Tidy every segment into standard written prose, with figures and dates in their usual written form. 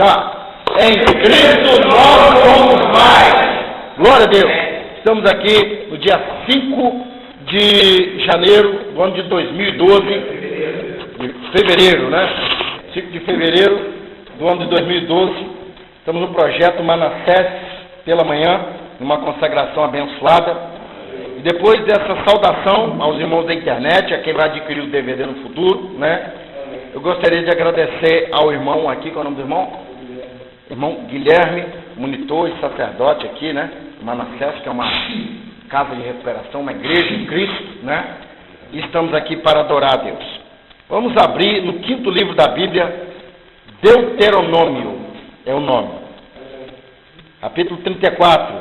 Já. Em Cristo nós somos mais. Glória a Deus. Estamos aqui no dia 5 de janeiro do ano de 2012. De fevereiro, né? 5 de fevereiro do ano de 2012. Estamos no projeto Manassés pela manhã, numa consagração abençoada. E depois dessa saudação aos irmãos da internet, a quem vai adquirir o DVD no futuro, né? Eu gostaria de agradecer ao irmão aqui, qual é o nome do irmão? Irmão Guilherme, monitor e sacerdote aqui, né? Manassés, que é uma casa de recuperação, uma igreja em Cristo, né? E estamos aqui para adorar a Deus. Vamos abrir no 5º livro da Bíblia, Deuteronômio, é o nome. Capítulo 34,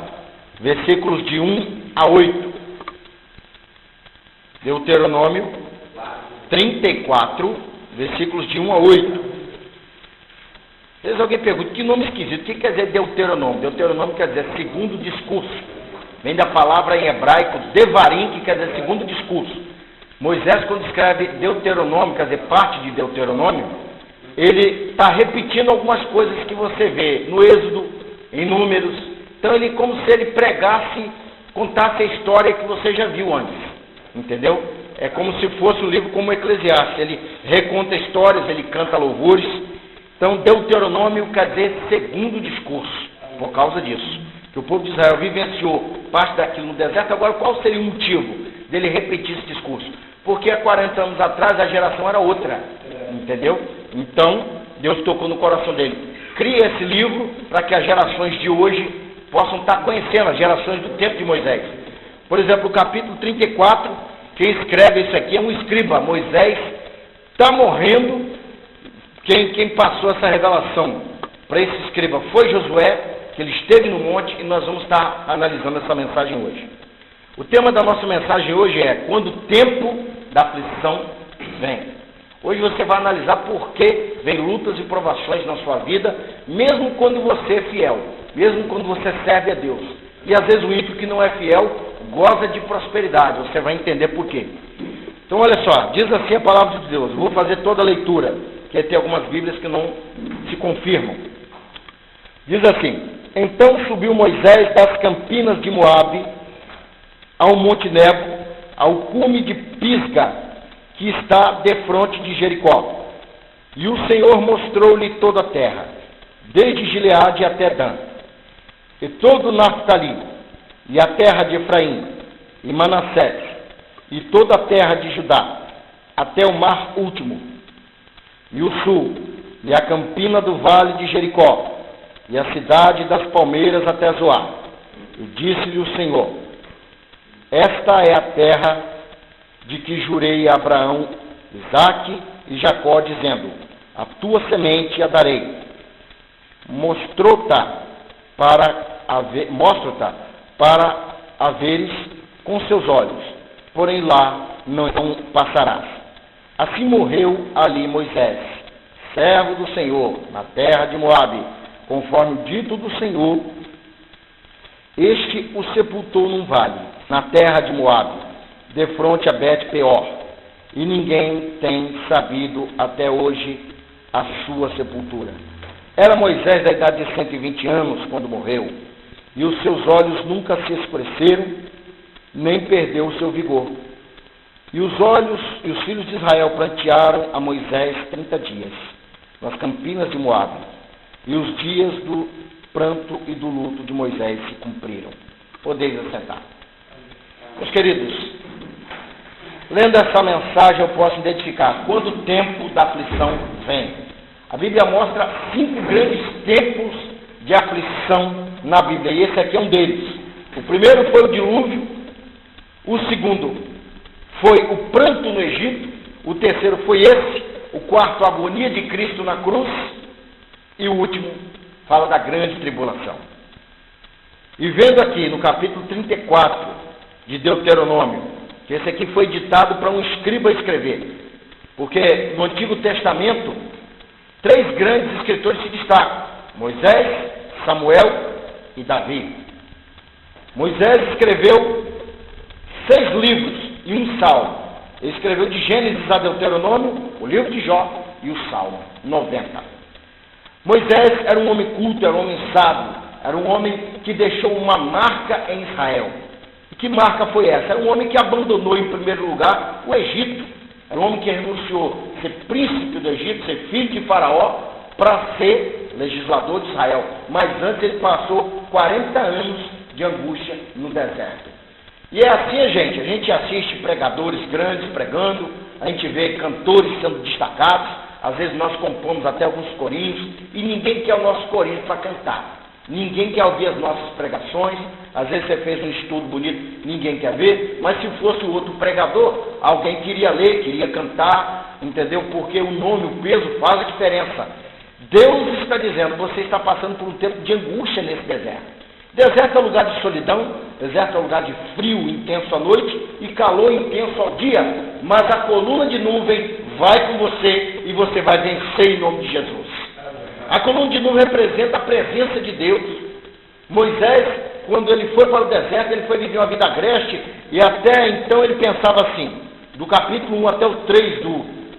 versículos de 1 a 8. Deuteronômio 34, versículos de 1 a 8. Às vezes alguém pergunta, que nome esquisito, o que quer dizer Deuteronômio? Deuteronômio quer dizer segundo discurso. Vem da palavra em hebraico, devarim, que quer dizer segundo discurso. Moisés, quando escreve Deuteronômio, quer dizer parte de Deuteronômio, ele está repetindo algumas coisas que você vê no Êxodo, em Números. Então ele, como se ele pregasse, contasse a história que você já viu antes. Entendeu? É como se fosse um livro como Eclesiastes. Ele reconta histórias, ele canta louvores. Então, Deuteronômio quer dizer segundo discurso, por causa disso. Que o povo de Israel vivenciou parte daquilo no deserto. Agora, qual seria o motivo dele repetir esse discurso? Porque há 40 anos atrás a geração era outra, entendeu? Então, Deus tocou no coração dele. Cria esse livro para que as gerações de hoje possam estar conhecendo as gerações do tempo de Moisés. Por exemplo, o capítulo 34, quem escreve isso aqui é um escriba. Moisés está morrendo. Quem passou essa revelação para esse escriba foi Josué, que ele esteve no monte, e nós vamos estar analisando essa mensagem hoje. O tema da nossa mensagem hoje é quando o tempo da aflição vem. Hoje você vai analisar por que vem lutas e provações na sua vida, mesmo quando você é fiel, mesmo quando você serve a Deus. E às vezes o ímpio que não é fiel goza de prosperidade, você vai entender por quê. Então olha só, diz assim a palavra de Deus, vou fazer toda a leitura, que tem algumas Bíblias que não se confirmam. Diz assim: então subiu Moisés das campinas de Moabe ao monte Nebo, ao cume de Pisga, que está defronte de Jericó. E o Senhor mostrou-lhe toda a terra, desde Gileade até Dan, e todo Naftali, e a terra de Efraim, e Manassés, e toda a terra de Judá, até o mar último, e o sul, e a campina do vale de Jericó, e a cidade das palmeiras até Zoar. E disse-lhe o Senhor: esta é a terra de que jurei a Abraão, Isaque e Jacó, dizendo: a tua semente a darei. Mostra-te para a veres com seus olhos, porém lá não passarás. Assim morreu ali Moisés, servo do Senhor, na terra de Moabe, conforme o dito do Senhor. Este o sepultou num vale, na terra de Moabe, defronte a Bet-peor, e ninguém tem sabido até hoje a sua sepultura. Era Moisés da idade de 120 anos quando morreu, e os seus olhos nunca se escureceram, nem perdeu o seu vigor. E os filhos de Israel plantearam a Moisés 30 dias, nas campinas de Moabe, e os dias do pranto e do luto de Moisés se cumpriram. Podeis assentar. Meus queridos, lendo essa mensagem eu posso identificar quando o tempo da aflição vem. A Bíblia mostra 5 grandes tempos de aflição na Bíblia, e esse aqui é um deles. O primeiro foi o dilúvio, o segundo foi o pranto no Egito, o terceiro foi esse, o quarto, a agonia de Cristo na cruz, e o último fala da grande tribulação. E vendo aqui no capítulo 34 de Deuteronômio, que esse aqui foi ditado para um escriba escrever, porque no Antigo Testamento 3 grandes escritores se destacam: Moisés, Samuel e Davi. Moisés escreveu 6 livros e um salmo. Ele escreveu de Gênesis a Deuteronômio, o livro de Jó e o Salmo 90. Moisés era um homem culto, era um homem sábio, era um homem que deixou uma marca em Israel. E que marca foi essa? Era um homem que abandonou em primeiro lugar o Egito. Era um homem que renunciou a ser príncipe do Egito, ser filho de Faraó, para ser legislador de Israel. Mas antes ele passou 40 anos de angústia no deserto. E é assim, a gente assiste pregadores grandes pregando, a gente vê cantores sendo destacados, às vezes nós compomos até alguns corinhos, e ninguém quer o nosso corinho para cantar. Ninguém quer ouvir as nossas pregações. Às vezes você fez um estudo bonito, ninguém quer ver, mas se fosse o outro pregador, alguém queria ler, queria cantar, entendeu? Porque o nome, o peso faz a diferença. Deus está dizendo, você está passando por um tempo de angústia nesse deserto. Deserto é lugar de solidão, deserto é lugar de frio intenso à noite e calor intenso ao dia, mas a coluna de nuvem vai com você e você vai vencer em nome de Jesus. A coluna de nuvem representa a presença de Deus. Moisés, quando ele foi para o deserto, ele foi viver uma vida agreste, e até então ele pensava assim, do capítulo 1 até o 3,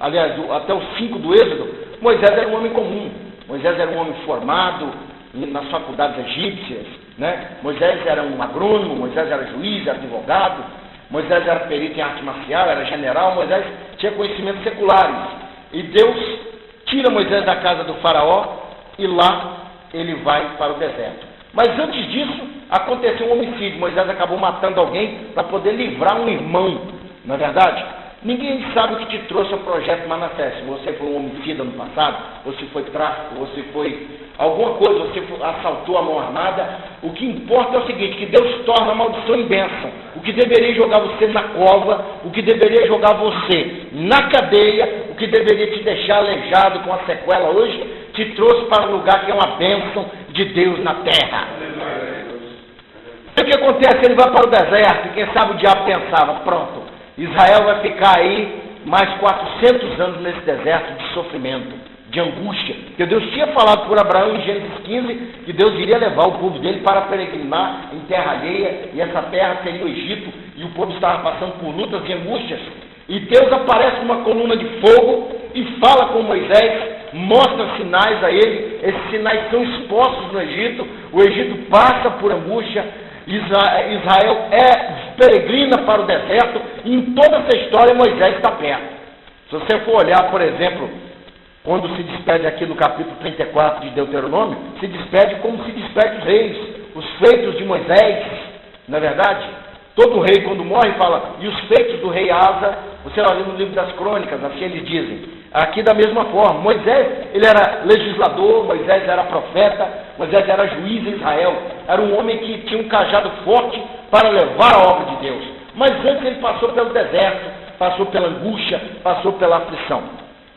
até o 5 do Êxodo, Moisés era um homem comum, Moisés era um homem formado nas faculdades egípcias, né? Moisés era um agrônomo, Moisés era juiz, era advogado, Moisés era perito em arte marcial, era general, Moisés tinha conhecimentos seculares, e Deus tira Moisés da casa do faraó, e lá ele vai para o deserto. Mas antes disso, aconteceu um homicídio. Moisés acabou matando alguém para poder livrar um irmão. Não é verdade? Ninguém sabe o que te trouxe ao projeto Manassés. Se você foi um homicida no passado, ou se foi tráfico, ou se foi alguma coisa, ou se assaltou a mão armada. O que importa é o seguinte, que Deus torna a maldição em bênção. O que deveria jogar você na cova, o que deveria jogar você na cadeia, o que deveria te deixar aleijado com a sequela hoje, te trouxe para um lugar que é uma bênção de Deus na terra. O que acontece? Ele vai para o deserto, e quem sabe o diabo pensava, pronto, Israel vai ficar aí mais 400 anos nesse deserto de sofrimento, de angústia. Porque Deus tinha falado por Abraão em Gênesis 15 que Deus iria levar o povo dele para peregrinar em terra alheia, e essa terra seria o Egito, e o povo estava passando por lutas e angústias. E Deus aparece numa coluna de fogo e fala com Moisés, mostra sinais a ele. Esses sinais são expostos no Egito. O Egito passa por angústia, Israel peregrina para o deserto, e em toda essa história Moisés está perto. Se você for olhar, por exemplo, quando se despede aqui no capítulo 34 de Deuteronômio, se despede como se despede os reis, os feitos de Moisés, não é verdade? Todo rei, quando morre, fala, e os feitos do rei Asa, você vai ler no livro das crônicas, assim eles dizem. Aqui da mesma forma, Moisés, ele era legislador, Moisés era profeta, Moisés era juiz em Israel, era um homem que tinha um cajado forte para levar a obra de Deus. Mas antes ele passou pelo deserto, passou pela angústia, passou pela aflição.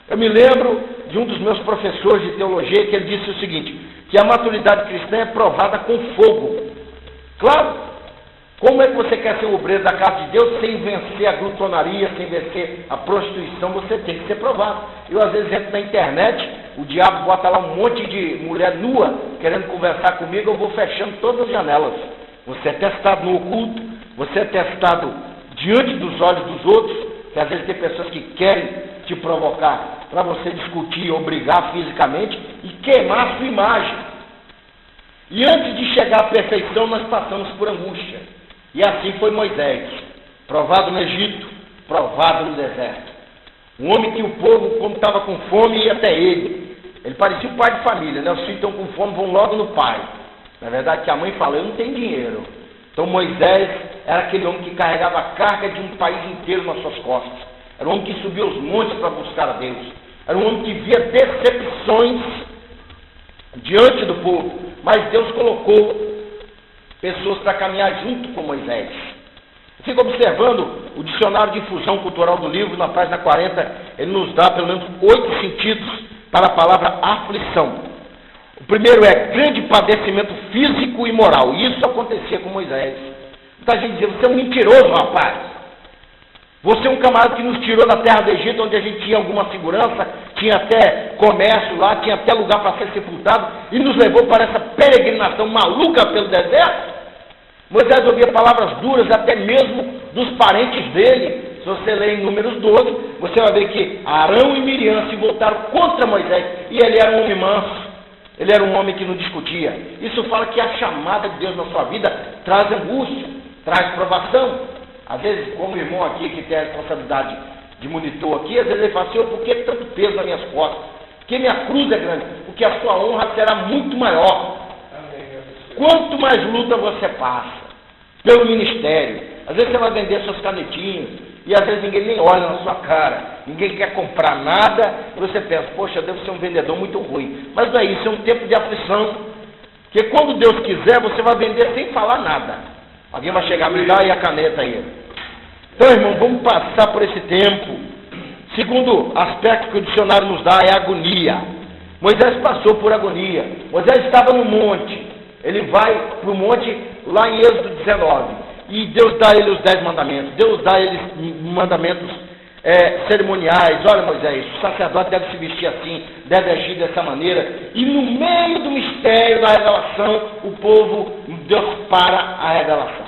Eu me lembro de um dos meus professores de teologia que ele disse o seguinte, que a maturidade cristã é provada com fogo. Claro, como é que você quer ser um obreiro da casa de Deus sem vencer a glutonaria, sem vencer a prostituição? Você tem que ser provado. Eu às vezes entro na internet, o diabo bota lá um monte de mulher nua querendo conversar comigo, eu vou fechando todas as janelas. Você é testado no oculto, você é testado diante dos olhos dos outros, que às vezes tem pessoas que querem te provocar para você discutir ou brigar fisicamente e queimar a sua imagem. E antes de chegar à perfeição, nós passamos por angústia. E assim foi Moisés, provado no Egito, provado no deserto. Um homem que o povo, quando estava com fome, ia até ele. Ele parecia um pai de família, né? Os filhos estão com fome, vão logo no pai. Na verdade, que a mãe fala, eu não tenho dinheiro. Então Moisés era aquele homem que carregava a carga de um país inteiro nas suas costas. Era um homem que subia os montes para buscar a Deus. Era um homem que via decepções diante do povo. Mas Deus colocou pessoas para caminhar junto com Moisés. Eu fico observando o dicionário de infusão cultural do livro, na página 40, ele nos dá pelo menos 8 sentidos para a palavra aflição. O primeiro é grande padecimento físico e moral. E isso acontecia com Moisés. Muita gente dizia, você é um mentiroso, rapaz. Você é um camarada que nos tirou da terra do Egito, onde a gente tinha alguma segurança, tinha até comércio lá, tinha até lugar para ser sepultado, e nos levou para essa peregrinação maluca pelo deserto. Moisés ouvia palavras duras até mesmo dos parentes dele. Se você ler em Números 12, você vai ver que Arão e Miriam se voltaram contra Moisés, e ele era um homem manso, Ele era um homem que não discutia. Isso fala que a chamada de Deus na sua vida traz angústia, traz provação. Às vezes, como o irmão aqui que tem a responsabilidade de monitor aqui, às vezes ele fala assim, por que tanto peso nas minhas costas? Porque minha cruz é grande, porque a sua honra será muito maior. Quanto mais luta você passa pelo ministério, às vezes você vai vender suas canetinhas, e às vezes ninguém nem olha na sua cara, ninguém quer comprar nada, e você pensa, poxa, eu devo ser um vendedor muito ruim. Mas não é isso, é um tempo de aflição, porque quando Deus quiser, você vai vender sem falar nada. Alguém vai chegar, me dá aí a caneta aí. Então, irmão, vamos passar por esse tempo. Segundo aspecto que o dicionário nos dá é agonia. Moisés passou por agonia. Moisés estava no monte. Ele vai para o monte lá em Êxodo 19. E Deus dá a ele os 10 mandamentos. Deus dá a ele mandamentos cerimoniais. Olha, Moisés, o sacerdote deve se vestir assim, deve agir dessa maneira. E no meio do mistério da revelação, o povo, Deus para a revelação.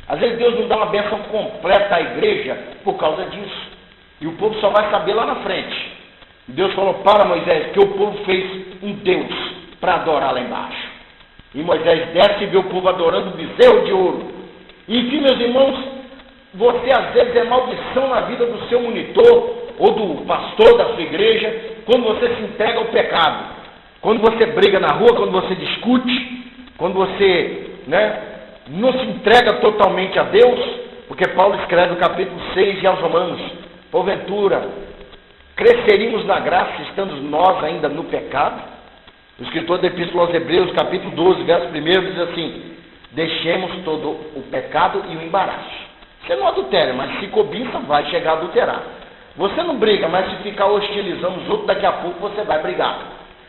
Às vezes Deus não dá uma bênção completa à igreja por causa disso. E o povo só vai saber lá na frente. Deus falou para Moisés que o povo fez um Deus para adorar lá embaixo. E Moisés desce e vê o povo adorando o bezerro de ouro. E enfim, meus irmãos, você às vezes é maldição na vida do seu monitor ou do pastor da sua igreja quando você se entrega ao pecado. Quando você briga na rua, quando você discute, quando você não se entrega totalmente a Deus, porque Paulo escreve no capítulo 6 e aos Romanos, porventura, cresceríamos na graça estando nós ainda no pecado? O escritor da Epístola aos Hebreus, capítulo 12, verso 1, diz assim, deixemos todo o pecado e o embaraço. Você não adultera, mas se cobiça, vai chegar a adulterar. Você não briga, mas se ficar hostilizando os outros, daqui a pouco você vai brigar.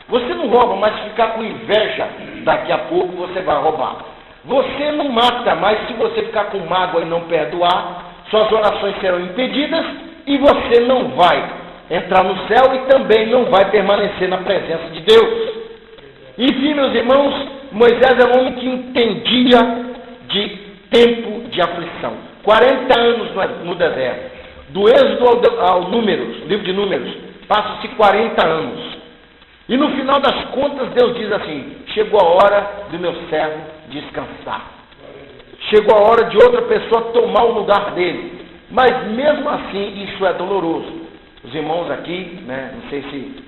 Você não rouba, mas se ficar com inveja, daqui a pouco você vai roubar. Você não mata, mas se você ficar com mágoa e não perdoar, suas orações serão impedidas e você não vai entrar no céu e também não vai permanecer na presença de Deus. Enfim, meus irmãos, Moisés é um homem que entendia de tempo de aflição. 40 anos no deserto. Do Êxodo ao Números, livro de Números, passam-se 40 anos. E no final das contas, Deus diz assim, chegou a hora do meu servo descansar. Chegou a hora de outra pessoa tomar o lugar dele. Mas mesmo assim, isso é doloroso. Os irmãos aqui, não sei se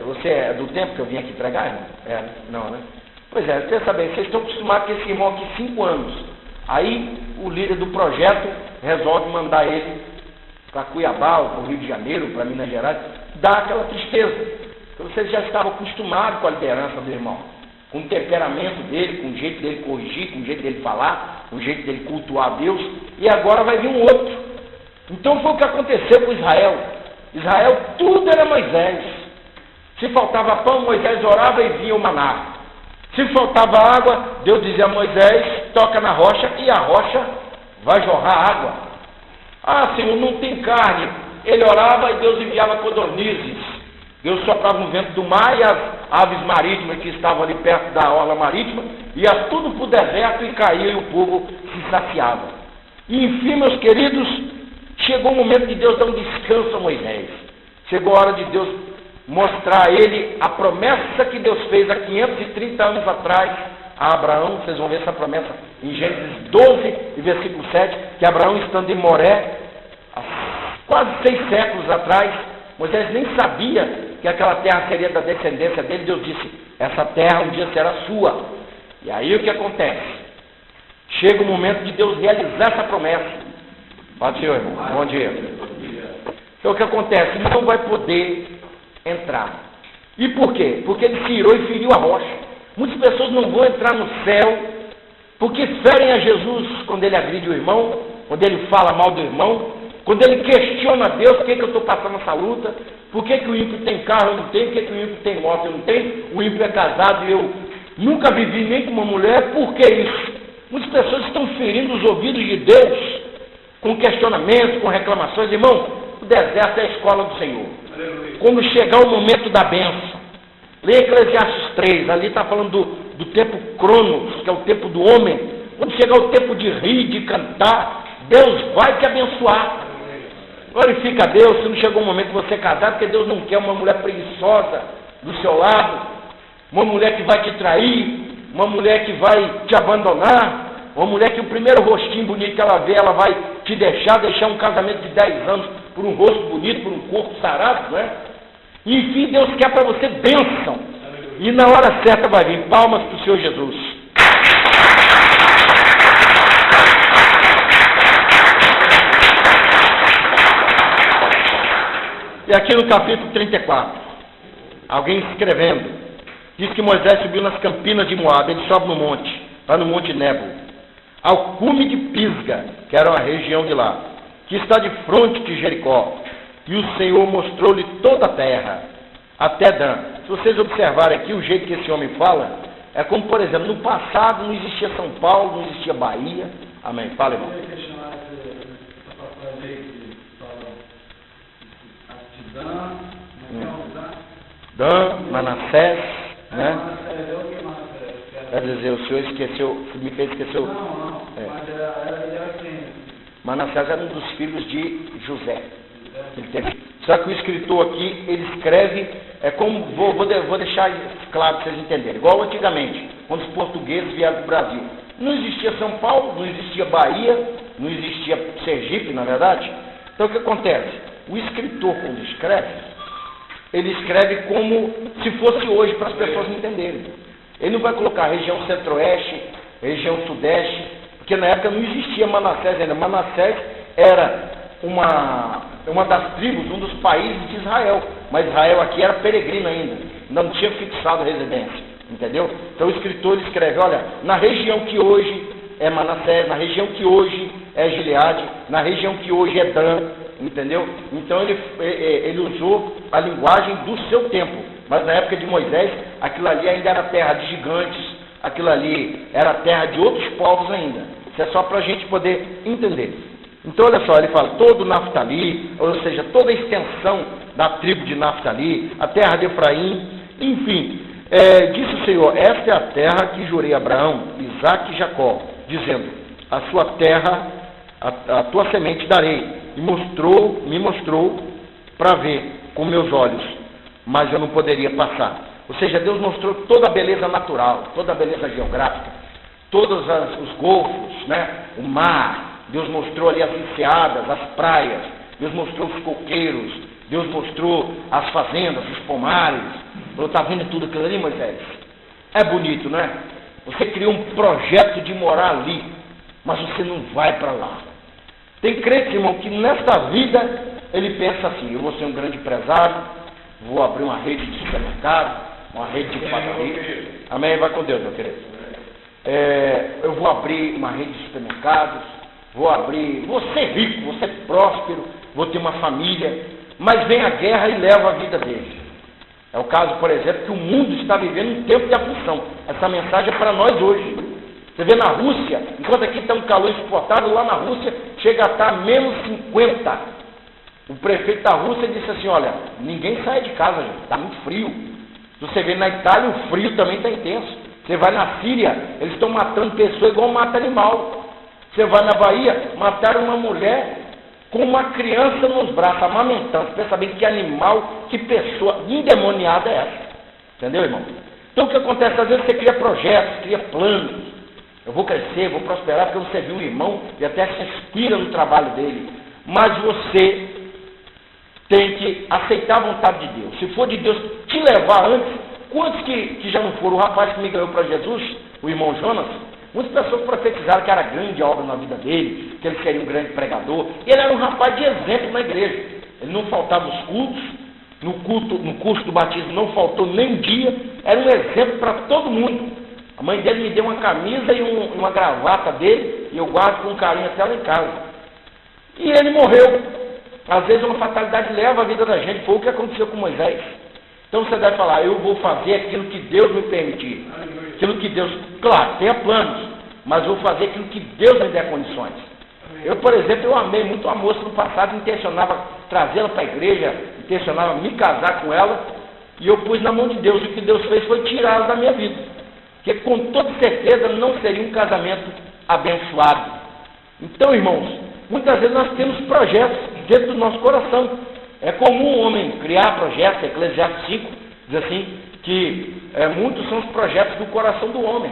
você é do tempo que eu vim aqui pregar, irmão? Não, né? Pois é, você sabe, vocês estão acostumados com esse irmão aqui 5 anos. Aí o líder do projeto resolve mandar ele para Cuiabá, ou para o Rio de Janeiro, para Minas Gerais, dá aquela tristeza. Então vocês já estavam acostumados com a liderança do irmão, com o temperamento dele, com o jeito dele corrigir, com o jeito dele falar, com o jeito dele cultuar a Deus, e agora vai vir um outro. Então foi o que aconteceu com Israel. Israel, tudo era Moisés. Se faltava pão, Moisés orava e vinha o maná. Se faltava água, Deus dizia a Moisés, toca na rocha e a rocha vai jorrar água. Ah, Senhor, não tem carne. Ele orava e Deus enviava codornizes. Deus soprava no vento do mar e as aves marítimas que estavam ali perto da orla marítima, ia tudo para o deserto e caía e o povo se saciava. E enfim, meus queridos, chegou o momento de Deus dar um descanso a Moisés. Chegou a hora de Deus mostrar a ele a promessa que Deus fez há 530 anos atrás a Abraão. Vocês vão ver essa promessa em Gênesis 12, versículo 7, que Abraão, estando em Moré, há quase 6 séculos atrás, Moisés nem sabia que aquela terra seria da descendência dele. Deus disse, essa terra um dia será sua. E aí o que acontece? Chega o momento de Deus realizar essa promessa. Pode ser, irmão. Bom dia. Então o que acontece? Ele não vai poder entrar. E por quê? Porque ele se irou e feriu a rocha. Muitas pessoas não vão entrar no céu porque ferem a Jesus quando ele agride o irmão, quando ele fala mal do irmão, quando ele questiona a Deus, por que eu estou passando essa luta, por que o ímpio tem carro e eu não tenho, por que o ímpio tem moto e eu não tenho, o ímpio é casado e eu nunca vivi nem com uma mulher, por que isso? Muitas pessoas estão ferindo os ouvidos de Deus com questionamentos, com reclamações. Irmão, o deserto é a escola do Senhor. Quando chegar o momento da bênção, leia Eclesiastes 3, ali está falando do tempo Cronos, que é o tempo do homem. Quando chegar o tempo de rir, de cantar, Deus vai te abençoar. Glorifica a Deus. Se não chegou o momento de você casar, porque Deus não quer uma mulher preguiçosa do seu lado. uma mulher que vai te trair, uma mulher que vai te abandonar, uma mulher que o primeiro rostinho bonito que ela vê, ela vai te deixar um casamento de 10 anos por um rosto bonito, por um corpo sarado, não é? Enfim, Deus quer para você bênção. E na hora certa vai vir. Palmas para o Senhor Jesus. E aqui no capítulo 34, alguém escrevendo, diz que Moisés subiu nas campinas de Moabe, ele sobe no monte, lá no Monte Nebo, ao cume de Pisga, que era uma região de lá, que está de fronte de Jericó, e o Senhor mostrou-lhe toda a terra, até Dan. Se vocês observarem aqui o jeito que esse homem fala, é como, por exemplo, no passado não existia São Paulo, não existia Bahia. Amém. Fala, irmão. Dan, Manassés, né? Quer dizer, o senhor esqueceu, me fez esquecer. Não, mas ele era quem? Manassés era um dos filhos de José. Só que o escritor aqui, ele escreve, vou deixar claro para vocês entenderem, igual antigamente, quando os portugueses vieram para o Brasil. Não existia São Paulo, não existia Bahia, não existia Sergipe, na verdade. Então o que acontece? O escritor, quando escreve, ele escreve como se fosse hoje para as pessoas entenderem. Ele não vai colocar região centro-oeste, região sudeste, porque na época não existia Manassés ainda. Manassés era uma das tribos, um dos países de Israel, mas Israel aqui era peregrino ainda, não tinha fixado residência, entendeu? Então o escritor escreve, olha, na região que hoje é Manassés, na região que hoje é Gileade, na região que hoje é Dan, entendeu? Então ele usou a linguagem do seu tempo, mas na época de Moisés, aquilo ali ainda era terra de gigantes, aquilo ali era terra de outros povos ainda. Isso é só para a gente poder entender. Então, olha só, ele fala, todo Naftali, ou seja, toda a extensão da tribo de Naftali, a terra de Efraim, enfim, disse o Senhor, esta é a terra que jurei a Abraão, Isaque e Jacó, dizendo, a sua terra, a tua semente darei, e me mostrou para ver com meus olhos, mas eu não poderia passar. Ou seja, Deus mostrou toda a beleza natural, toda a beleza geográfica, todos os golfos, né, o mar. Deus mostrou ali as enseadas, as praias, Deus mostrou os coqueiros, Deus mostrou as fazendas, os pomares. Falou, está vendo tudo aquilo ali, Moisés? É bonito, não é? Você criou um projeto de morar ali, mas você não vai para lá. Tem crente, irmão, que nesta vida ele pensa assim, eu vou ser um grande empresário, vou abrir uma rede de supermercado, uma rede de padaria. Amém? Vai com Deus, meu querido. Eu vou abrir uma rede de supermercados, vou ser rico, vou ser próspero, vou ter uma família, mas vem a guerra e leva a vida dele. É o caso, por exemplo, que o mundo está vivendo um tempo de aflição. Essa mensagem é para nós hoje. Você vê na Rússia, enquanto aqui está um calor insuportável, lá na Rússia chega a estar menos 50. O prefeito da Rússia disse assim, olha, ninguém sai de casa, gente, está muito frio. Você vê na Itália, o frio também está intenso. Você vai na Síria, eles estão matando pessoas igual mata animal. Você vai na Bahia, mataram uma mulher com uma criança nos braços, amamentando. Você pensa bem que animal, que pessoa endemoniada é essa. Entendeu, irmão? Então o que acontece? Às vezes você cria projetos, cria planos. Eu vou crescer, vou prosperar, porque você viu um irmão e até se inspira no trabalho dele. Mas você tem que aceitar a vontade de Deus. Se for de Deus te levar antes, quantos que já não foram? O rapaz que me ganhou para Jesus, o irmão Jonas, muitas pessoas profetizaram que era grande obra na vida dele, que ele seria um grande pregador. Ele era um rapaz de exemplo na igreja. Ele não faltava os cultos, no curso do batismo não faltou nem um dia, era um exemplo para todo mundo. A mãe dele me deu uma camisa e uma gravata dele, e eu guardo com carinho até lá em casa. E ele morreu. Às vezes uma fatalidade leva a vida da gente, foi o que aconteceu com Moisés. Então você deve falar, eu vou fazer aquilo que Deus me permitir. Aquilo que Deus, claro, tenha planos, mas vou fazer aquilo que Deus me der condições. Eu, por exemplo, eu amei muito a moça no passado, intencionava trazê-la para a igreja, intencionava me casar com ela, e eu pus na mão de Deus, e o que Deus fez foi tirá-la da minha vida. Porque com toda certeza não seria um casamento abençoado. Então, irmãos, muitas vezes nós temos projetos dentro do nosso coração. É comum o homem criar projetos, Eclesiastes 5, Diz assim, que muitos são os projetos do coração do homem.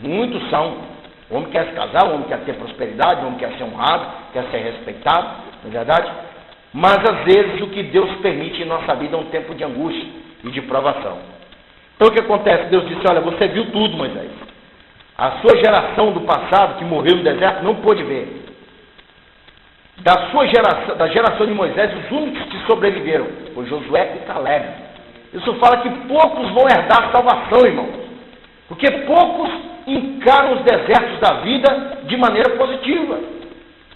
Muitos são. O homem quer se casar, o homem quer ter prosperidade, o homem quer ser honrado, quer ser respeitado, não é verdade? Mas às vezes o que Deus permite em nossa vida é um tempo de angústia e de provação. Então o que acontece? Deus disse, olha, você viu tudo, Moisés. A sua geração do passado, que morreu no deserto, não pôde ver. Da geração de Moisés, os únicos que sobreviveram foi Josué e Caleb. Isso fala que poucos vão herdar a salvação, irmãos. Porque poucos encaram os desertos da vida de maneira positiva.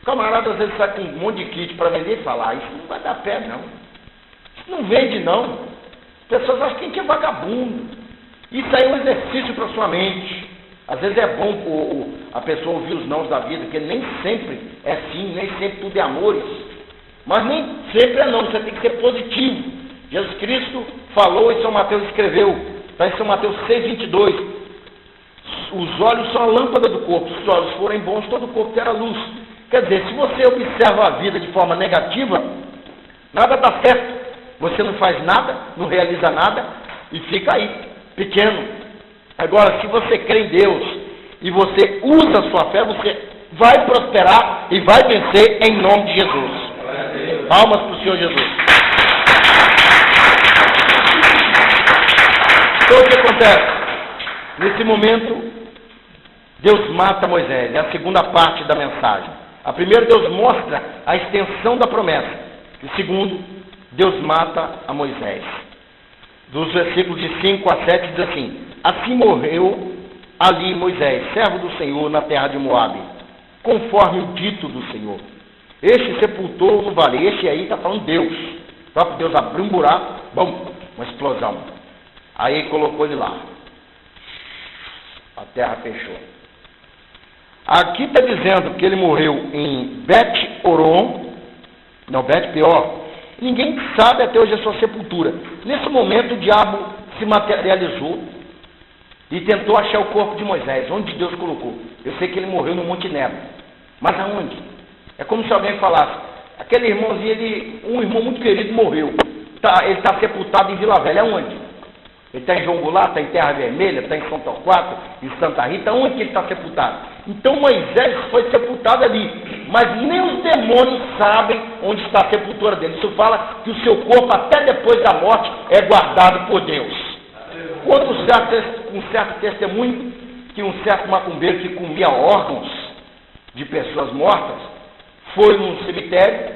O camarada às vezes sai com um monte de kit para vender e fala, isso não vai dar pé não. Isso não vende não. As pessoas acham que a gente é vagabundo. Isso aí é um exercício para sua mente. Às vezes é bom a pessoa ouvir os nãos da vida, porque nem sempre é sim, nem sempre tudo é amores. Mas nem sempre é não, você tem que ser positivo. Jesus Cristo falou e São Mateus escreveu, está em São Mateus 6,22. Os olhos são a lâmpada do corpo, se os olhos forem bons, todo o corpo terá luz. Quer dizer, se você observa a vida de forma negativa, nada dá certo. Você não faz nada, não realiza nada e fica aí, pequeno. Agora, se você crê em Deus e você usa a sua fé, você vai prosperar e vai vencer em nome de Jesus. Palmas para o Senhor Jesus. Então o que acontece? Nesse momento, Deus mata Moisés. É a segunda parte da mensagem. A primeira, Deus mostra a extensão da promessa. E o segundo, Deus mata a Moisés. Dos versículos de 5 a 7 diz assim: assim morreu ali Moisés, servo do Senhor, na terra de Moabe, conforme o dito do Senhor. Este sepultou no vale. Este aí está falando Deus. O próprio Deus abriu um buraco, bom, uma explosão. Aí colocou ele lá. A terra fechou. Aqui está dizendo que ele morreu em Bet-Oron, não, Bet-Peor. Ninguém sabe até hoje a sua sepultura. Nesse momento o diabo se materializou e tentou achar o corpo de Moisés. Onde Deus colocou? Eu sei que ele morreu no Monte Nebo. Mas aonde? É como se alguém falasse, aquele irmãozinho, um irmão muito querido morreu. Ele está sepultado em Vila Velha. Aonde? Ele está em João Goulart, está em Terra Vermelha, está em São Torquato, em Santa Rita. Onde que ele está sepultado? Então Moisés foi sepultado ali. Mas nem os demônios sabem onde está a sepultura dele. Isso fala que o seu corpo, até depois da morte, é guardado por Deus. Outro certo testemunho, que um certo macumbeiro que comia órgãos de pessoas mortas, foi num cemitério,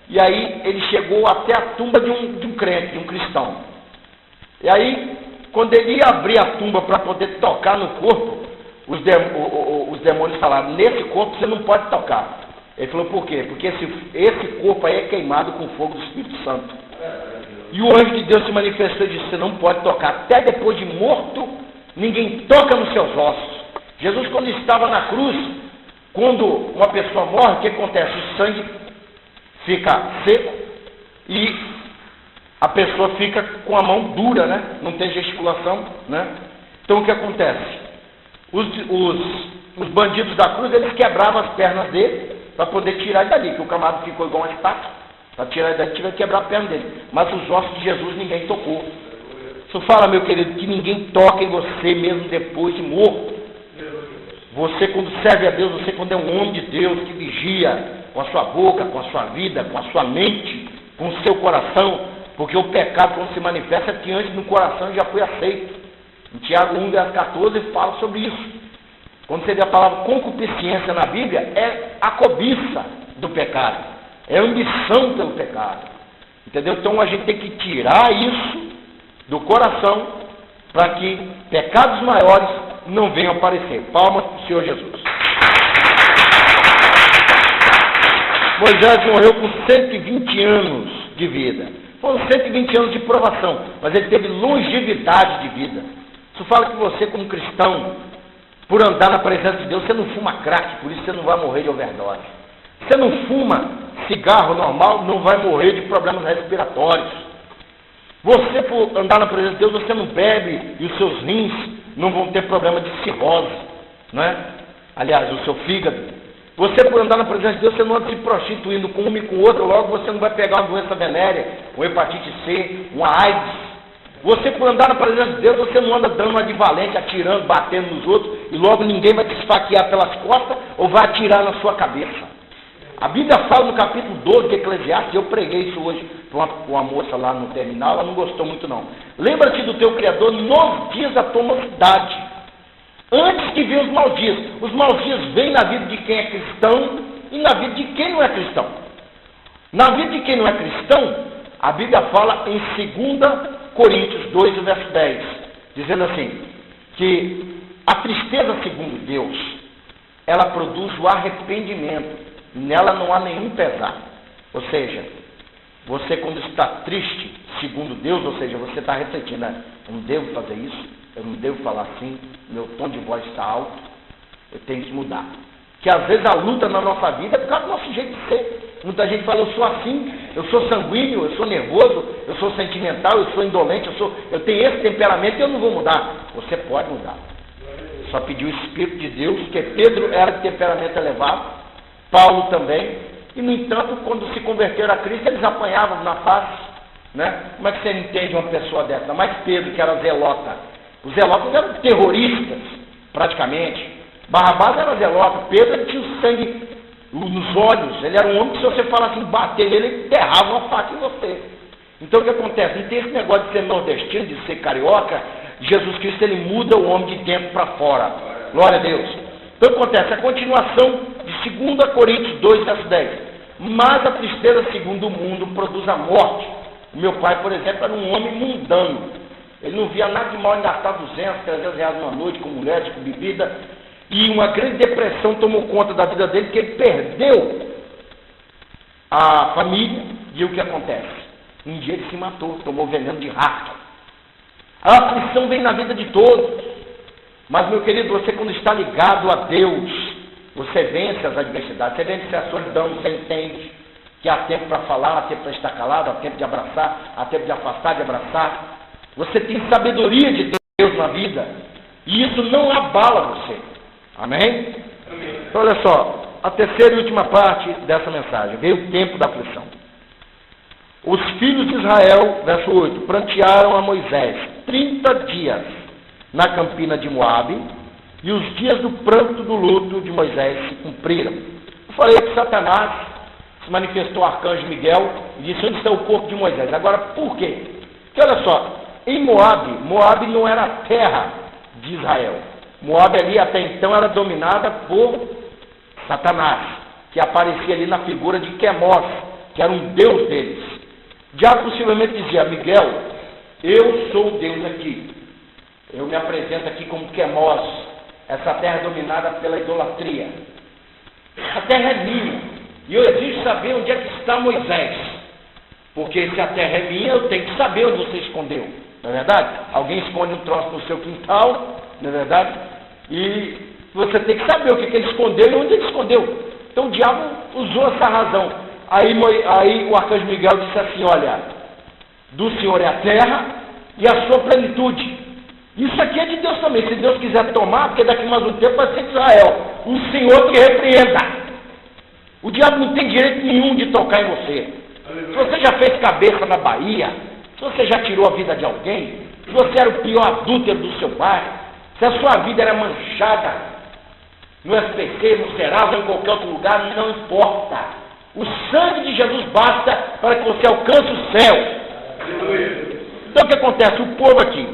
e aí ele chegou até a tumba de um crente, de um cristão. E aí, quando ele ia abrir a tumba para poder tocar no corpo, os demônios falaram, nesse corpo você não pode tocar. Ele falou, por quê? Porque esse corpo aí é queimado com o fogo do Espírito Santo. E o anjo de Deus se manifestou e disse, você não pode tocar. Até depois de morto, ninguém toca nos seus ossos. Jesus, quando estava na cruz, quando uma pessoa morre, o que acontece? O sangue fica seco e a pessoa fica com a mão dura, né? Não tem gesticulação, né? Então o que acontece? Os bandidos da cruz, eles quebravam as pernas dele para poder tirar ele dali, que o camarada ficou igual uma estaca. Para tirar ele dali, tiveram que quebrar a perna dele. Mas os ossos de Jesus ninguém tocou. Isso fala, meu querido, que ninguém toca em você mesmo depois de morto. Você, quando serve a Deus, você, quando é um homem de Deus que vigia com a sua boca, com a sua vida, com a sua mente, com o seu coração, porque o pecado, quando se manifesta, é que antes no coração já foi aceito. Em Tiago 1, verso 14, fala sobre isso. Quando você vê a palavra concupiscência na Bíblia, é a cobiça do pecado, é a ambição pelo pecado. Entendeu? Então a gente tem que tirar isso do coração para que pecados maiores não venham aparecer. Palmas para o Senhor Jesus. Moisés morreu com 120 anos de vida. Foram 120 anos de provação, mas ele teve longevidade de vida. Isso fala que você, como cristão, por andar na presença de Deus, você não fuma crack, por isso você não vai morrer de overdose. Você não fuma cigarro normal, não vai morrer de problemas respiratórios. Você, por andar na presença de Deus, você não bebe e os seus rins não vão ter problema de cirrose, não é? Aliás, o seu fígado. Você, por andar na presença de Deus, você não anda se prostituindo com um e com o outro, logo você não vai pegar uma doença venérea, uma hepatite C, uma AIDS. Você, por andar na presença de Deus, você não anda dando uma de valente, atirando, batendo nos outros, e logo ninguém vai te esfaquear pelas costas ou vai atirar na sua cabeça. A Bíblia fala no capítulo 12 de Eclesiastes, eu preguei isso hoje para uma moça lá no terminal, ela não gostou muito não. Lembra-te do teu Criador nos dias da tua mocidade, antes que venham os maus dias. Os maus dias vêm na vida de quem é cristão e na vida de quem não é cristão. Na vida de quem não é cristão, a Bíblia fala em 2 Coríntios 2, verso 10, dizendo assim, que a tristeza segundo Deus, ela produz o arrependimento, nela não há nenhum pesar. Ou seja, você quando está triste, segundo Deus, ou seja, você está refletindo, né? Eu não devo fazer isso, eu não devo falar assim, meu tom de voz está alto, eu tenho que mudar. Que às vezes a luta na nossa vida é por causa do nosso jeito de ser. Muita gente fala, eu sou assim, eu sou sanguíneo, eu sou nervoso, eu sou sentimental, eu sou indolente, eu tenho esse temperamento e eu não vou mudar. Você pode mudar. Só pediu o Espírito de Deus, porque Pedro era de temperamento elevado, Paulo também, e no entanto, quando se converteram a Cristo, eles apanhavam na face, né? Como é que você entende uma pessoa dessa? Ainda mais Pedro, que era zelota. Os zelotas eram terroristas, praticamente. Barrabás era zelota, Pedro ele tinha o sangue nos olhos, ele era um homem que se você falasse assim, bater nele, ele enterrava uma faca em você. Então o que acontece? Não tem esse negócio de ser nordestino, de ser carioca. Jesus Cristo ele muda o homem de dentro para fora. Glória a Deus. Então o que acontece? A continuação de 2 Coríntios 2, verso 10. Mas a tristeza segundo o mundo produz a morte. O meu pai, por exemplo, era um homem mundano. Ele não via nada de mal em gastar 200, 300 reais uma noite com mulheres, com bebida. E uma grande depressão tomou conta da vida dele, porque ele perdeu a família. E o que acontece? Um dia ele se matou, tomou veneno de rato. A aflição vem na vida de todos. Mas, meu querido, você quando está ligado a Deus, você vence as adversidades, você vence a solidão, você entende que há tempo para falar, há tempo para estar calado, há tempo de abraçar, há tempo de afastar, de abraçar. Você tem sabedoria de Deus na vida. E isso não abala você. Amém? Amém. Então, olha só, a terceira e última parte dessa mensagem. Veio o tempo da aflição. Os filhos de Israel, verso 8, prantearam a Moisés 30 dias na campina de Moabe, e os dias do pranto do luto de Moisés se cumpriram. Eu falei que Satanás se manifestou ao arcanjo Miguel e disse, onde está o corpo de Moisés? Agora, por quê? Porque olha só, em Moabe não era a terra de Israel. Moabe ali até então era dominada por Satanás, que aparecia ali na figura de Quemos, que era um deus deles. Já possivelmente dizia, Miguel, eu sou o Deus aqui. Eu me apresento aqui como Quemos, essa terra dominada pela idolatria. A terra é minha, e eu exijo saber onde é que está Moisés. Porque se a terra é minha, eu tenho que saber onde você escondeu. Não é verdade? Alguém esconde um troço no seu quintal, não é verdade? E você tem que saber o que ele escondeu e onde ele escondeu. Então o diabo usou essa razão. Aí o arcanjo Miguel disse assim, olha, do Senhor é a terra e a sua plenitude. Isso aqui é de Deus também. Se Deus quiser tomar, porque daqui mais um tempo vai ser de Israel. O Senhor te repreenda. O diabo não tem direito nenhum de tocar em você. Se você já fez cabeça na Bahia, se você já tirou a vida de alguém, se você era o pior adúltero do seu bairro, se a sua vida era manchada no SPC, no Serasa, em qualquer outro lugar, não importa. O sangue de Jesus basta para que você alcance o céu. Então o que acontece? O povo aqui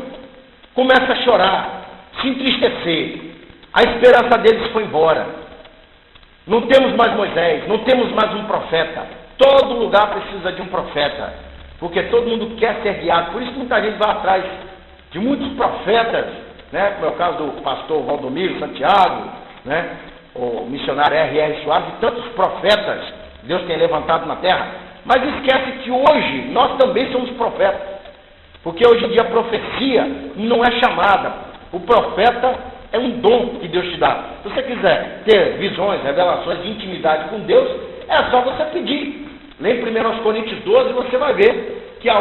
começa a chorar, se entristecer. A esperança deles foi embora. Não temos mais Moisés, não temos mais um profeta. Todo lugar precisa de um profeta, porque todo mundo quer ser guiado. Por isso muita gente vai atrás de muitos profetas, né? Como é o caso do pastor Valdomiro Santiago, né? O missionário R.R. Soares e tantos profetas que Deus tem levantado na terra. Mas esquece que hoje nós também somos profetas, porque hoje em dia a profecia não é chamada. O profeta é um dom que Deus te dá. Se você quiser ter visões, revelações de intimidade com Deus, é só você pedir. Lê em 1 Coríntios 12 e você vai ver que a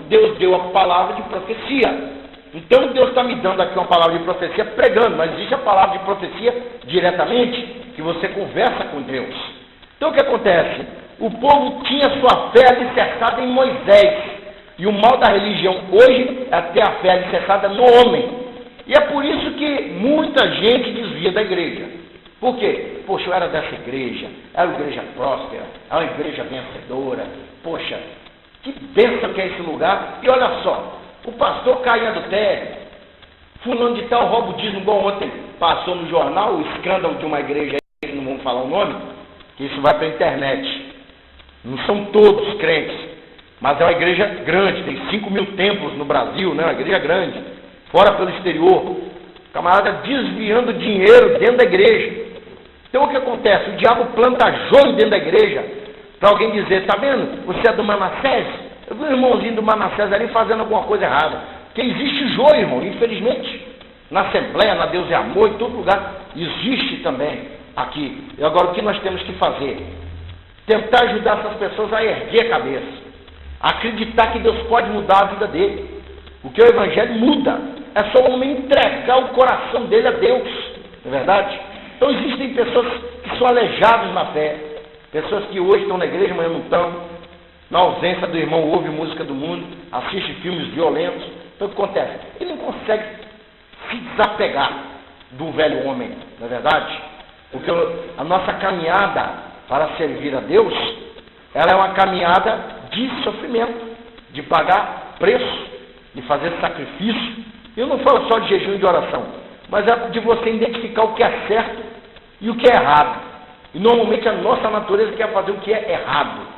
Deus deu a palavra de profecia. Então Deus está me dando aqui uma palavra de profecia pregando, mas existe a palavra de profecia diretamente, que você conversa com Deus. Então o que acontece? O povo tinha sua fé alicerçada em Moisés. E o mal da religião hoje é ter a fé alicerçada no homem. E é por isso que muita gente desvia da igreja. Por quê? Poxa, eu era dessa igreja, era uma igreja próspera, é uma igreja vencedora. Poxa, que bênção que é esse lugar. E olha só, o pastor cai em adultério, fulano de tal rouba o dízimo, igual ontem passou no jornal o escândalo de uma igreja, que não vamos falar o nome, que isso vai para a internet. Não são todos crentes, mas é uma igreja grande, tem 5 mil templos no Brasil, né? Uma igreja grande, fora pelo exterior. O camarada desviando dinheiro dentro da igreja. Então o que acontece? O diabo planta joio dentro da igreja, para alguém dizer, tá vendo? Você é do Manassés? Eu vi um irmãozinho do Manassés ali fazendo alguma coisa errada. Porque existe joio, irmão, infelizmente. Na Assembleia, na Deus é Amor, em todo lugar. Existe também aqui. E agora o que nós temos que fazer? Tentar ajudar essas pessoas a erguer a cabeça. Acreditar que Deus pode mudar a vida dele. Porque o Evangelho muda. É só o homem entregar o coração dele a Deus. Não é verdade? Então existem pessoas que são aleijadas na fé. Pessoas que hoje estão na igreja, amanhã não estão. Na ausência do irmão, ouve música do mundo, assiste filmes violentos. Então o que acontece? Ele não consegue se desapegar do velho homem, não é verdade? Porque a nossa caminhada para servir a Deus, ela é uma caminhada de sofrimento, de pagar preço, de fazer sacrifício. Eu não falo só de jejum e de oração, mas é de você identificar o que é certo e o que é errado. E normalmente a nossa natureza quer fazer o que é errado.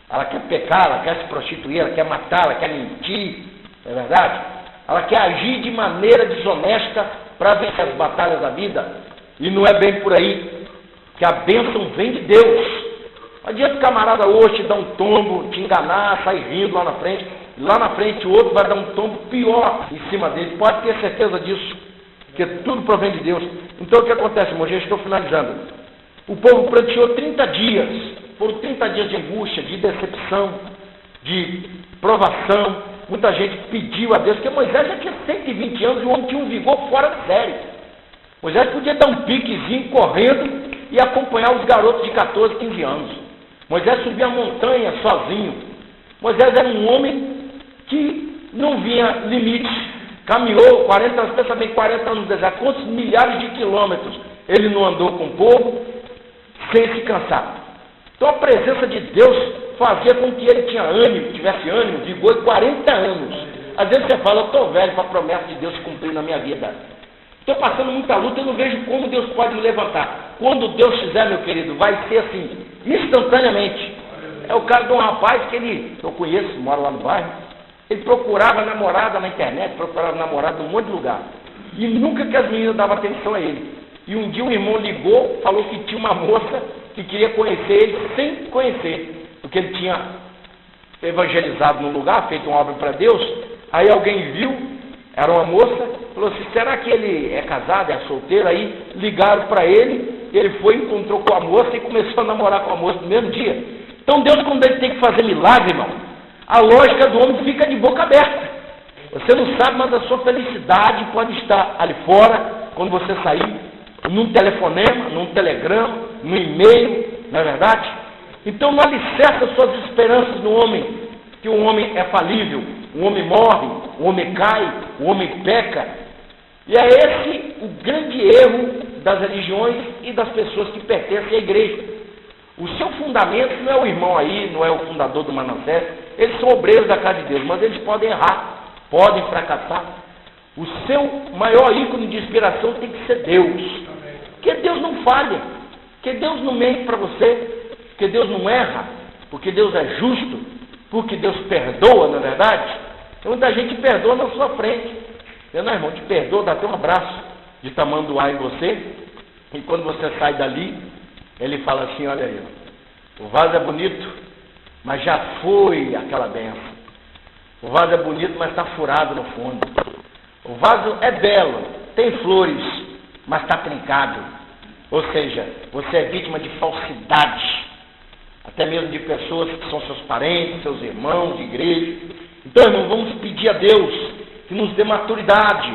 Ela quer pecar, ela quer se prostituir, ela quer matar, ela quer mentir, não é verdade? Ela quer agir de maneira desonesta para vencer as batalhas da vida. E não é bem por aí, que a bênção vem de Deus. Não adianta o camarada hoje te dar um tombo, te enganar, sair rindo lá na frente. E lá na frente o outro vai dar um tombo pior em cima dele. Pode ter certeza disso, porque tudo provém de Deus. Então o que acontece, irmão? Já estou finalizando. O povo pranteou 30 dias. Foram 30 dias de angústia, de decepção, de provação. Muita gente pediu a Deus, porque Moisés já tinha 120 anos e o homem tinha um vigor fora de série. Moisés podia dar um piquezinho correndo e acompanhar os garotos de 14, 15 anos. Moisés subia a montanha sozinho. Moisés era um homem que não via limites. Caminhou 40 anos, pensa bem, 40 anos no deserto. Quantos milhares de quilômetros ele não andou com o povo sem se cansar? Então a presença de Deus fazia com que ele tivesse ânimo, vigor, 40 anos. Às vezes você fala, eu estou velho para a promessa de Deus se cumprir na minha vida. Estou passando muita luta, eu não vejo como Deus pode me levantar. Quando Deus fizer, meu querido, vai ser assim, instantaneamente. É o caso de um rapaz que eu conheço, mora lá no bairro, ele procurava namorada na internet, procurava namorada em um monte de lugar. E nunca que as meninas davam atenção a ele. E um dia um irmão ligou, falou que tinha uma moça que queria conhecer ele sem conhecer, porque ele tinha evangelizado num lugar, feito uma obra para Deus. Aí alguém viu, era uma moça, falou assim, será que ele é casado, é solteiro? Aí ligaram para ele, ele foi, encontrou com a moça e começou a namorar com a moça no mesmo dia. Então Deus, quando ele tem que fazer milagre, irmão, a lógica do homem fica de boca aberta. Você não sabe, mas a sua felicidade pode estar ali fora, quando você sair, num telefonema, num telegrama, num e-mail, não é verdade? Então não alicerça suas esperanças no homem, que o homem é falível, o homem morre, o homem cai, o homem peca. E é esse o grande erro das religiões e das pessoas que pertencem à igreja. O seu fundamento não é o irmão aí, não é o fundador do Manassés, eles são obreiros da casa de Deus, mas eles podem errar, podem fracassar. O seu maior ícone de inspiração tem que ser Deus. Porque Deus não falha, porque Deus não mente para você, porque Deus não erra, porque Deus é justo, porque Deus perdoa, não é verdade? Então, muita gente perdoa na sua frente. Eu não, irmão, te perdoa, dá até um abraço de tamanduá em você, e quando você sai dali, ele fala assim, olha aí, o vaso é bonito, mas já foi aquela benção. O vaso é bonito, mas está furado no fundo. O vaso é belo, tem flores, mas está trincado. Ou seja, você é vítima de falsidade, até mesmo de pessoas que são seus parentes, seus irmãos de igreja. Então, irmão, vamos pedir a Deus que nos dê maturidade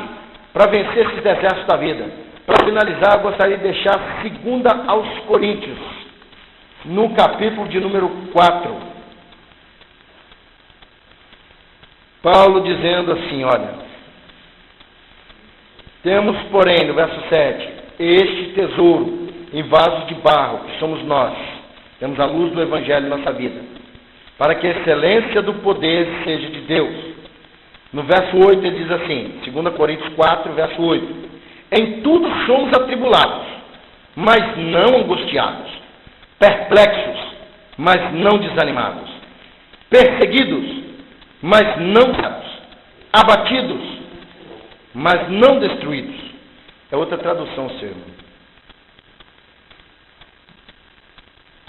para vencer esses desertos da vida. Para finalizar, eu gostaria de deixar 2 aos Coríntios, no capítulo de número 4. Paulo dizendo assim, olha, temos, porém, no verso 7, este tesouro em vasos de barro, que somos nós, temos a luz do Evangelho em nossa vida, para que a excelência do poder seja de Deus. No verso 8 ele diz assim, 2 Coríntios 4, verso 8, em tudo somos atribulados, mas não angustiados, perplexos, mas não desanimados, perseguidos, mas não cansados, abatidos, mas não destruídos. É outra tradução, seu irmão.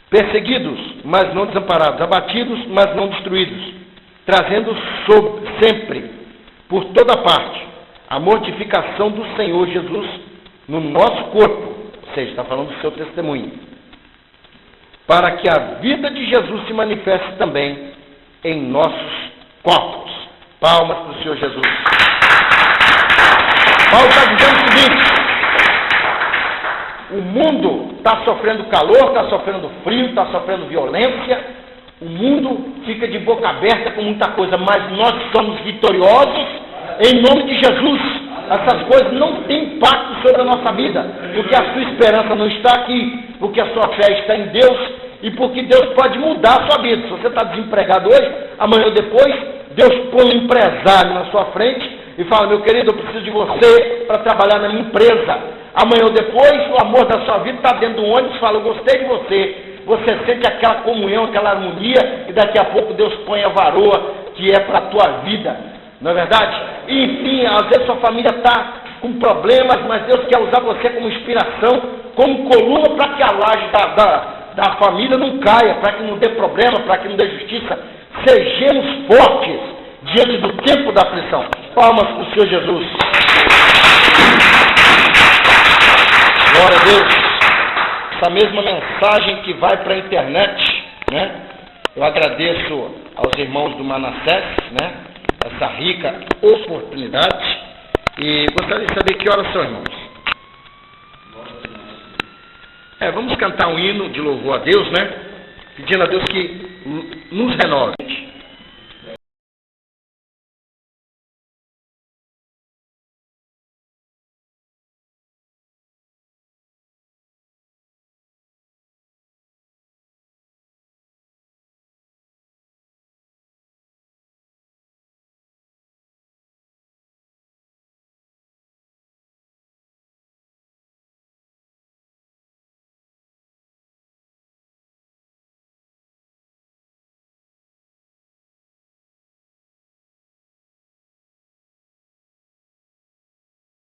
Perseguidos, mas não desamparados, abatidos, mas não destruídos, trazendo sempre, por toda parte, a mortificação do Senhor Jesus no nosso corpo, ou seja, está falando do seu testemunho, para que a vida de Jesus se manifeste também em nossos corpos. Palmas para o Senhor Jesus. Paulo está dizendo o seguinte: o mundo está sofrendo calor, está sofrendo frio, está sofrendo violência, o mundo fica de boca aberta com muita coisa, mas nós somos vitoriosos em nome de Jesus. Essas coisas não têm impacto sobre a nossa vida, porque a sua esperança não está aqui, porque a sua fé está em Deus e porque Deus pode mudar a sua vida. Se você está desempregado hoje, amanhã ou depois, Deus põe um empresário na sua frente e fala: meu querido, eu preciso de você para trabalhar na minha empresa. Amanhã ou depois, o amor da sua vida está dentro do ônibus e fala: eu gostei de você. Você sente aquela comunhão, aquela harmonia, e daqui a pouco Deus põe a varoa que é para a tua vida. Não é verdade? E, enfim, às vezes sua família está com problemas, mas Deus quer usar você como inspiração, como coluna, para que a laje da família não caia, para que não dê problema, para que não dê justiça. Sejamos fortes diante do tempo da aflição. Palmas para o Senhor Jesus. Glória a Deus. Essa mesma mensagem que vai para a internet, né? Eu agradeço aos irmãos do Manassés, né? Essa rica oportunidade. E gostaria de saber que horas são, irmãos. Vamos cantar um hino de louvor a Deus, né? Pedindo a Deus que nos renove.